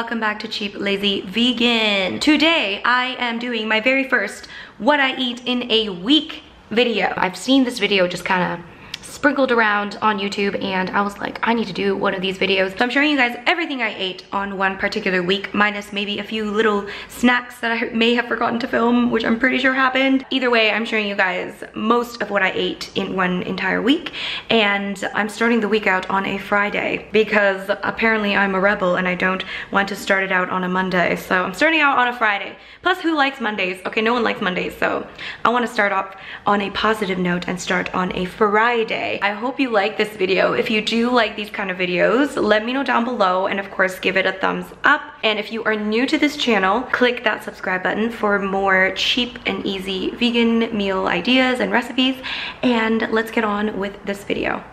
welcome back to Cheap Lazy Vegan. Today I am doing my very first what I eat in a week video. I've seen this video just kind of sprinkled around on YouTube and I was like, I need to do one of these videos. So I'm showing you guys everything I ate on one particular week, minus maybe a few little snacks that I may have forgotten to film, which I'm pretty sure happened. Either way, I'm showing you guys most of what I ate in one entire week, and I'm starting the week out on a Friday because apparently I'm a rebel and I don't want to start it out on a Monday. So I'm starting out on a Friday. Plus, who likes Mondays? Okay, no one likes Mondays, so I want to start off on a positive note and start on a Friday. I hope you like this video. If you do like these kind of videos, let me know down below, and of course give it a thumbs up. And if you are new to this channel, click that subscribe button for more cheap and easy vegan meal ideas and recipes. And let's get on with this video.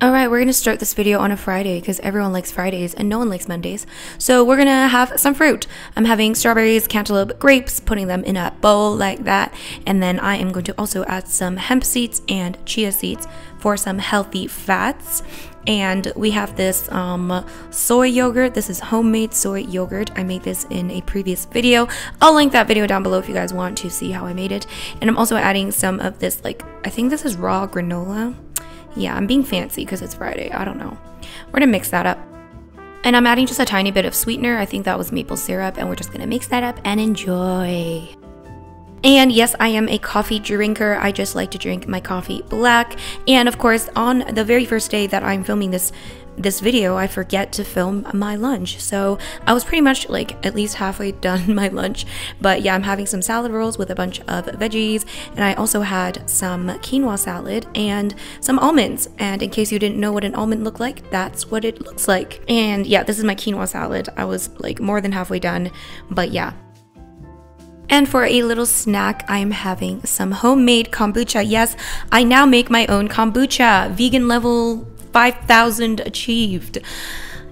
Alright, we're gonna start this video on a Friday because everyone likes Fridays and no one likes Mondays. So we're gonna have some fruit. I'm having strawberries, cantaloupe, grapes, putting them in a bowl like that. And then I am going to also add some hemp seeds and chia seeds for some healthy fats. And we have this soy yogurt. This is homemade soy yogurt. I made this in a previous video. I'll link that video down below if you guys want to see how I made it. And I'm also adding some of this, like, I think this is raw granola. Yeah, I'm being fancy because it's Friday. I don't know. We're gonna mix that up. And I'm adding just a tiny bit of sweetener. I think that was maple syrup. And we're just gonna mix that up and enjoy. And yes, I am a coffee drinker. I just like to drink my coffee black. And of course, on the very first day that I'm filming this video, I forget to film my lunch. So I was pretty much like at least halfway done my lunch. But yeah, I'm having some salad rolls with a bunch of veggies. And I also had some quinoa salad and some almonds. And in case you didn't know what an almond looked like, that's what it looks like. And yeah, this is my quinoa salad. I was like more than halfway done, but yeah. And for a little snack, I'm having some homemade kombucha. Yes, I now make my own kombucha. Vegan level 5,000 achieved.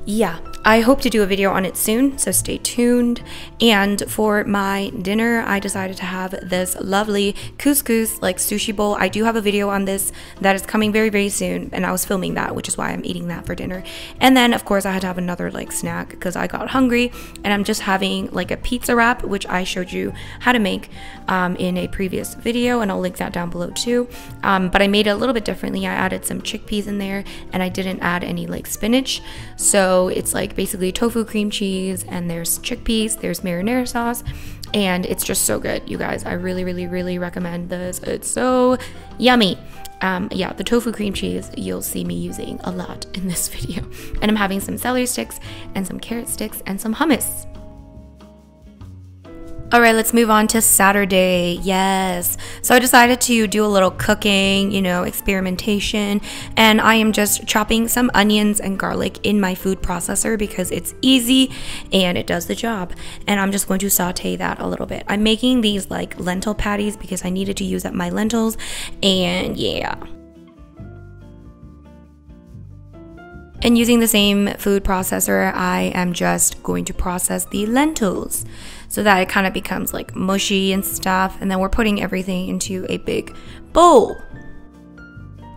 Yeah, I hope to do a video on it soon, so stay tuned. And for my dinner, I decided to have this lovely couscous, like sushi bowl. I do have a video on this that is coming very, very soon, and I was filming that, which is why I'm eating that for dinner. And then, of course, I had to have another like snack because I got hungry, and I'm just having like a pizza wrap, which I showed you how to make in a previous video, and I'll link that down below too. But I made it a little bit differently. I added some chickpeas in there, and I didn't add any like spinach. So it's like basically tofu cream cheese, and there's chickpeas, there's marinara sauce, and it's just so good, you guys. I really, really, really recommend this. It's so yummy. Yeah, the tofu cream cheese you'll see me using a lot in this video. And I'm having some celery sticks and some carrot sticks and some hummus. Alright, let's move on to Saturday. Yes. So I decided to do a little cooking, you know, experimentation. And I am just chopping some onions and garlic in my food processor because it's easy and it does the job. And I'm just going to saute that a little bit. I'm making these like lentil patties because I needed to use up my lentils. And yeah. And using the same food processor, I am just going to process the lentils so that it kind of becomes like mushy and stuff. And then we're putting everything into a big bowl.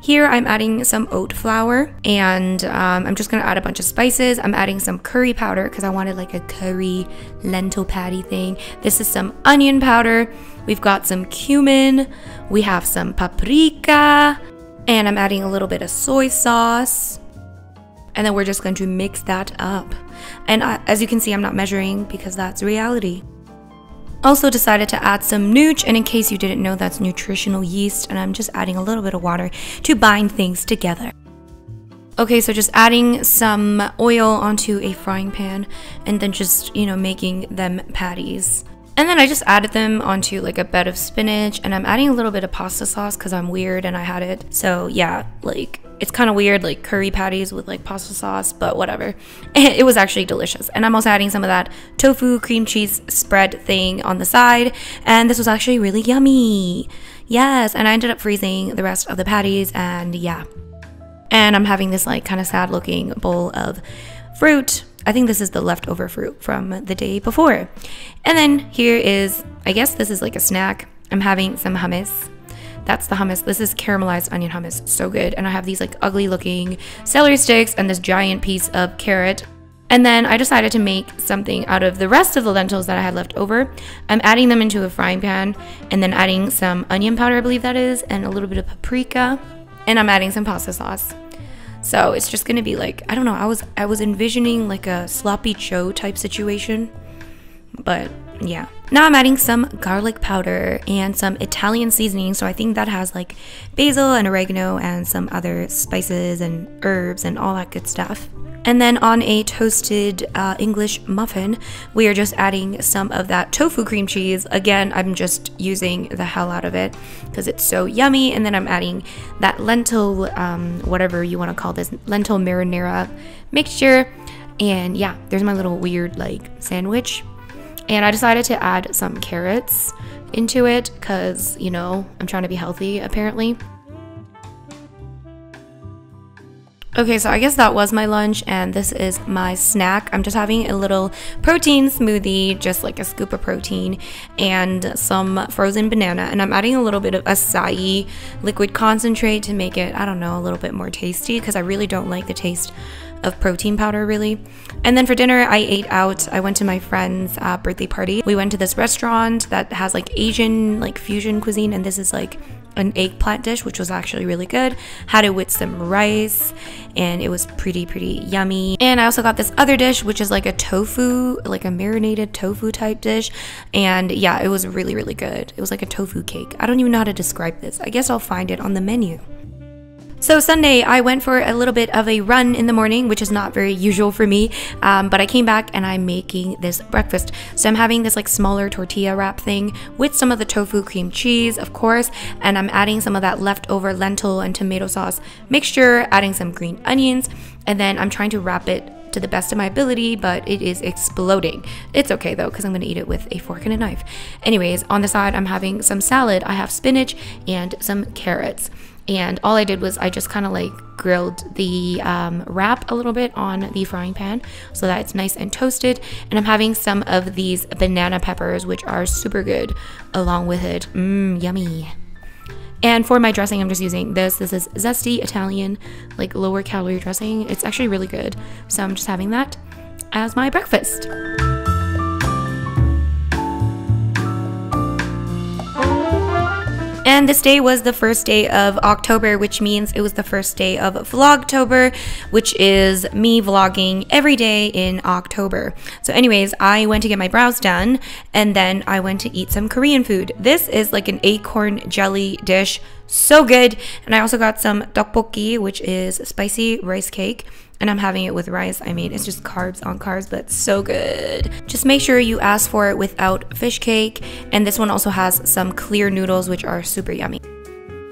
Here I'm adding some oat flour, and I'm just gonna add a bunch of spices. I'm adding some curry powder because I wanted like a curry lentil patty thing. This is some onion powder. We've got some cumin. We have some paprika, and I'm adding a little bit of soy sauce. And then we're just going to mix that up. And as you can see, I'm not measuring because that's reality. Also decided to add some nooch, and in case you didn't know, that's nutritional yeast, and I'm just adding a little bit of water to bind things together. Okay, so just adding some oil onto a frying pan, and then just, you know, making them patties. And then I just added them onto like a bed of spinach, and I'm adding a little bit of pasta sauce because I'm weird and I had it. So yeah, like it's kind of weird, like curry patties with like pasta sauce, but whatever. It was actually delicious. And I'm also adding some of that tofu cream cheese spread thing on the side, and this was actually really yummy. Yes, and I ended up freezing the rest of the patties, and yeah. And I'm having this like kind of sad looking bowl of fruit. I think this is the leftover fruit from the day before. And then here is, I guess this is like a snack. I'm having some hummus. That's the hummus. This is caramelized onion hummus. So good. And I have these like ugly looking celery sticks and this giant piece of carrot. And then I decided to make something out of the rest of the lentils that I had left over. I'm adding them into a frying pan and then adding some onion powder, I believe that is, and a little bit of paprika. And I'm adding some pasta sauce. So it's just gonna be like, I don't know, I was envisioning like a sloppy Joe type situation, but yeah. Now I'm adding some garlic powder and some Italian seasoning. So I think that has like basil and oregano and some other spices and herbs and all that good stuff. And then on a toasted English muffin, we are just adding some of that tofu cream cheese. Again, I'm just using the hell out of it because it's so yummy. And then I'm adding that lentil, whatever you want to call this, lentil marinara mixture. And yeah, there's my little weird like sandwich. And I decided to add some carrots into it because, you know, I'm trying to be healthy apparently. Okay, so I guess that was my lunch and this is my snack. I'm just having a little protein smoothie, just like a scoop of protein and some frozen banana. And I'm adding a little bit of acai liquid concentrate to make it, I don't know, a little bit more tasty because I really don't like the taste of protein powder really. And then for dinner I ate out. I went to my friend's birthday party. We went to this restaurant that has like Asian like fusion cuisine, and this is like an eggplant dish, which was actually really good. Had it with some rice and it was pretty yummy. And I also got this other dish, which is like a tofu, like a marinated tofu type dish. And yeah, it was really good. It was like a tofu cake. I don't even know how to describe this. I guess I'll find it on the menu. So Sunday, I went for a little bit of a run in the morning, which is not very usual for me, but I came back and I'm making this breakfast. So I'm having this like smaller tortilla wrap thing with some of the tofu cream cheese, of course, and I'm adding some of that leftover lentil and tomato sauce mixture, adding some green onions, and then I'm trying to wrap it to the best of my ability, but it is exploding. It's okay though, because I'm gonna eat it with a fork and a knife. Anyways, on the side, I'm having some salad. I have spinach and some carrots. And all I did was I just kind of like grilled the wrap a little bit on the frying pan so that it's nice and toasted. And I'm having some of these banana peppers, which are super good along with it. Yummy. And for my dressing, I'm just using this. This is Zesty Italian, like lower calorie dressing. It's actually really good. So I'm just having that as my breakfast. And this day was the first day of October, which means it was the first day of Vlogtober, which is me vlogging every day in October. So anyways, I went to get my brows done and then I went to eat some Korean food. This is like an acorn jelly dish. So good. And I also got some tteokbokki, which is spicy rice cake. And I'm having it with rice. I mean, it's just carbs on carbs, but so good. Just make sure you ask for it without fish cake. And this one also has some clear noodles, which are super yummy.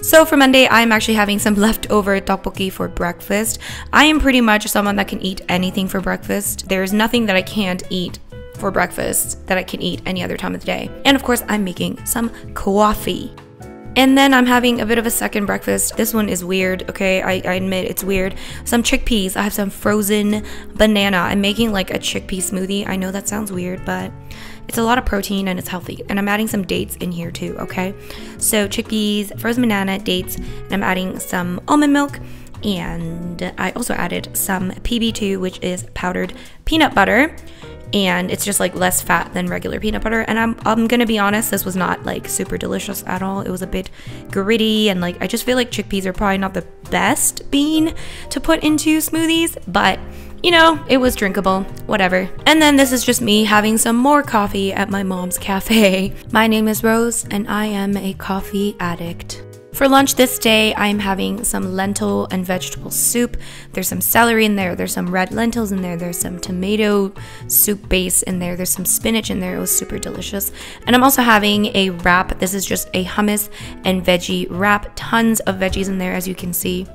So for Monday, I'm actually having some leftover tteokbokki for breakfast. I am pretty much someone that can eat anything for breakfast. There's nothing that I can't eat for breakfast that I can eat any other time of the day. And of course, I'm making some coffee. And then I'm having a bit of a second breakfast. This one is weird, okay? I admit it's weird. Some chickpeas. I have some frozen banana. I'm making like a chickpea smoothie. I know that sounds weird, but it's a lot of protein and it's healthy. And I'm adding some dates in here too, okay? So chickpeas, frozen banana, dates, and I'm adding some almond milk. And I also added some PB2, which is powdered peanut butter. And it's just like less fat than regular peanut butter. And I'm gonna be honest, this was not like super delicious at all. It was a bit gritty and like I just feel like chickpeas are probably not the best bean to put into smoothies, but you know, it was drinkable, whatever. And then this is just me having some more coffee at my mom's cafe. My name is Rose and I am a coffee addict. For lunch this day, I'm having some lentil and vegetable soup. There's some celery in there. There's some red lentils in there. There's some tomato soup base in there. There's some spinach in there. It was super delicious. And I'm also having a wrap. This is just a hummus and veggie wrap. Tons of veggies in there, as you can see.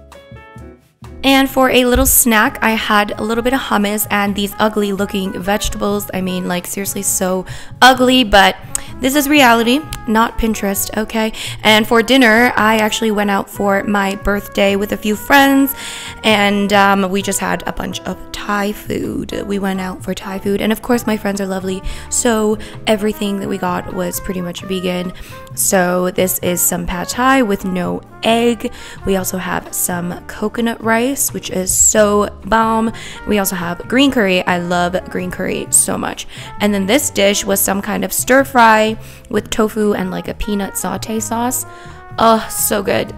And for a little snack, I had a little bit of hummus and these ugly looking vegetables. I mean, like seriously so ugly, but this is reality, not Pinterest, okay? And for dinner, I actually went out for my birthday with a few friends and we just had a bunch of Thai food. We went out for Thai food, and of course my friends are lovely, so everything that we got was pretty much vegan. So this is some pad thai with no egg. We also have some coconut rice, which is so bomb. We also have green curry. I love green curry so much. And then this dish was some kind of stir fry with tofu and like a peanut saute sauce. Oh, so good.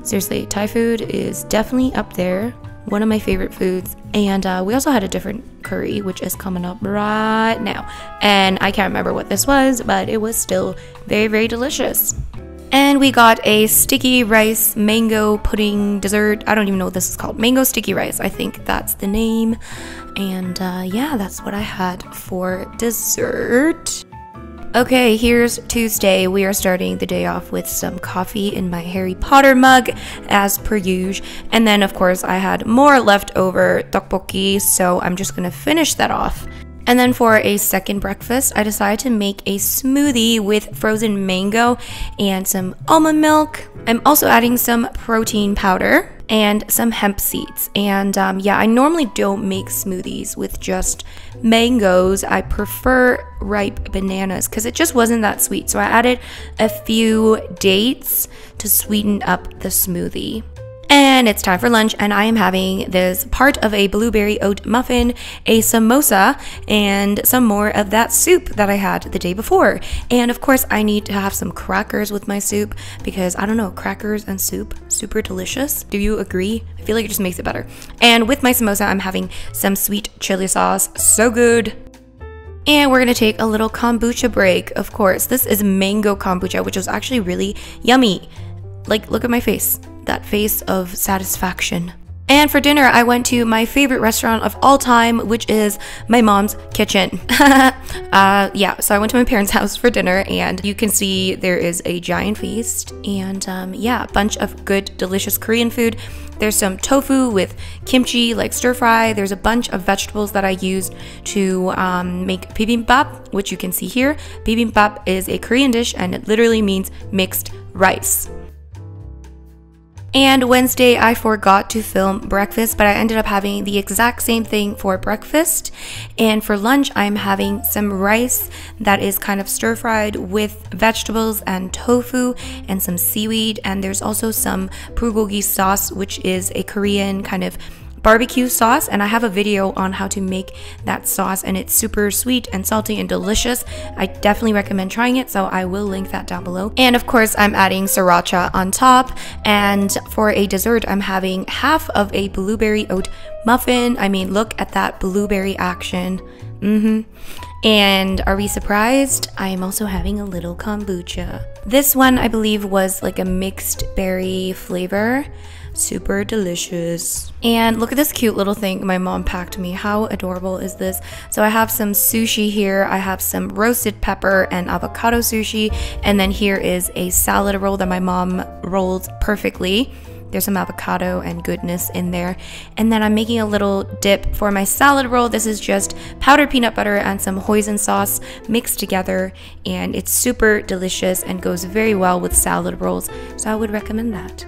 Seriously, Thai food is definitely up there. One of my favorite foods. And we also had a different curry, which is coming up right now. And I can't remember what this was, but it was still very, very delicious. And we got a sticky rice mango pudding dessert. I don't even know what this is called. Mango sticky rice. I think that's the name. And yeah, that's what I had for dessert. Okay, here's Tuesday. We are starting the day off with some coffee in my Harry Potter mug, as per usual. And then, of course, I had more leftover tteokbokki, so I'm just gonna finish that off. And then for a second breakfast, I decided to make a smoothie with frozen mango and some almond milk. I'm also adding some protein powder and some hemp seeds. And yeah, I normally don't make smoothies with just mangoes. I prefer ripe bananas because it just wasn't that sweet. So I added a few dates to sweeten up the smoothie. And it's time for lunch, and I am having this part of a blueberry oat muffin, a samosa, and some more of that soup that I had the day before. And of course, I need to have some crackers with my soup because, I don't know, crackers and soup, super delicious. Do you agree? I feel like it just makes it better. And with my samosa, I'm having some sweet chili sauce. So good. And we're gonna take a little kombucha break, of course. This is mango kombucha, which was actually really yummy. Like, look at my face. That face of satisfaction. And for dinner, I went to my favorite restaurant of all time, which is my mom's kitchen. Yeah, so I went to my parents' house for dinner, and you can see there is a giant feast, and yeah, a bunch of good, delicious Korean food. There's some tofu with kimchi, like stir fry. There's a bunch of vegetables that I used to make bibimbap, which you can see here. Bibimbap is a Korean dish, and it literally means mixed rice. And Wednesday, I forgot to film breakfast, but I ended up having the exact same thing for breakfast. And for lunch, I'm having some rice that is kind of stir-fried with vegetables and tofu and some seaweed. And there's also some bulgogi sauce, which is a Korean kind of barbecue sauce, and I have a video on how to make that sauce, and it's super sweet and salty and delicious. I definitely recommend trying it, so I will link that down below. And of course, I'm adding sriracha on top. And for a dessert, I'm having half of a blueberry oat muffin. I mean, look at that blueberry action. And are we surprised? I am also having a little kombucha. This one, I believe, was like a mixed berry flavor. Super delicious. And look at this cute little thing my mom packed me. How adorable is this? So I have some sushi here. I have some roasted pepper and avocado sushi. And then here is a salad roll that my mom rolled perfectly. There's some avocado and goodness in there. And then I'm making a little dip for my salad roll. This is just powdered peanut butter and some hoisin sauce mixed together. And it's super delicious and goes very well with salad rolls. So I would recommend that.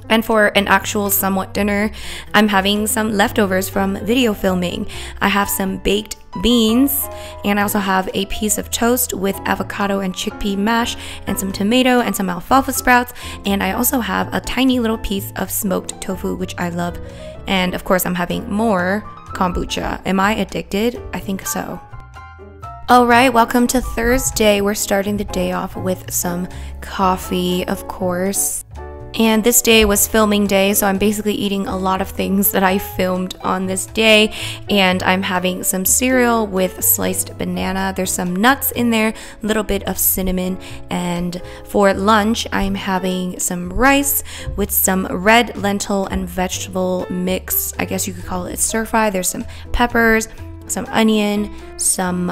And for an actual somewhat dinner, I'm having some leftovers from video filming. I have some baked beans, and I also have a piece of toast with avocado and chickpea mash and some tomato and some alfalfa sprouts. And I also have a tiny little piece of smoked tofu, which I love. And of course, I'm having more kombucha. Am I addicted? I think so. Alright, welcome to Thursday. We're starting the day off with some coffee, of course. And this day was filming day, so I'm basically eating a lot of things that I filmed on this day. And I'm having some cereal with sliced banana. There's some nuts in there, a little bit of cinnamon. And for lunch, I'm having some rice with some red lentil and vegetable mix. I guess you could call it stir fry. There's some peppers, some onion, some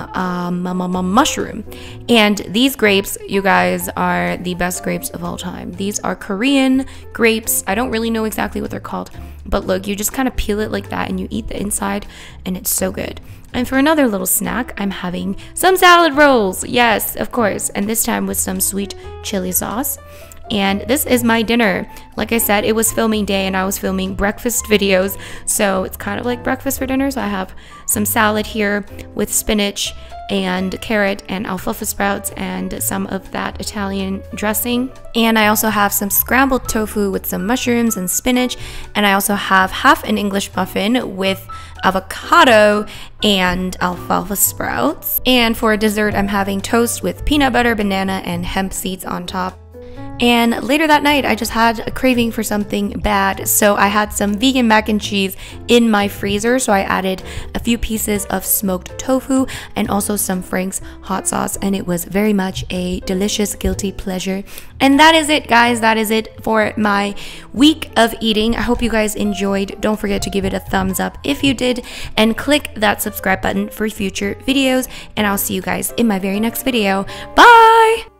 mushroom. And these grapes, you guys, are the best grapes of all time. These are Korean grapes. I don't really know exactly what they're called, but look, you just kind of peel it like that and you eat the inside, and it's so good. And for another little snack, I'm having some salad rolls. Yes, of course. And this time with some sweet chili sauce. And this is my dinner. Like I said, it was filming day and I was filming breakfast videos, so it's kind of like breakfast for dinner. So I have some salad here with spinach and carrot and alfalfa sprouts and some of that Italian dressing. And I also have some scrambled tofu with some mushrooms and spinach. And I also have half an English muffin with avocado and alfalfa sprouts. And for dessert, I'm having toast with peanut butter, banana, and hemp seeds on top. And later that night, I just had a craving for something bad, so I had some vegan mac and cheese in my freezer, so I added a few pieces of smoked tofu and also some Frank's hot sauce, and it was very much a delicious guilty pleasure. And that is it, guys. That is it for my week of eating. I hope you guys enjoyed. Don't forget to give it a thumbs up if you did, and click that subscribe button for future videos, and I'll see you guys in my very next video. Bye!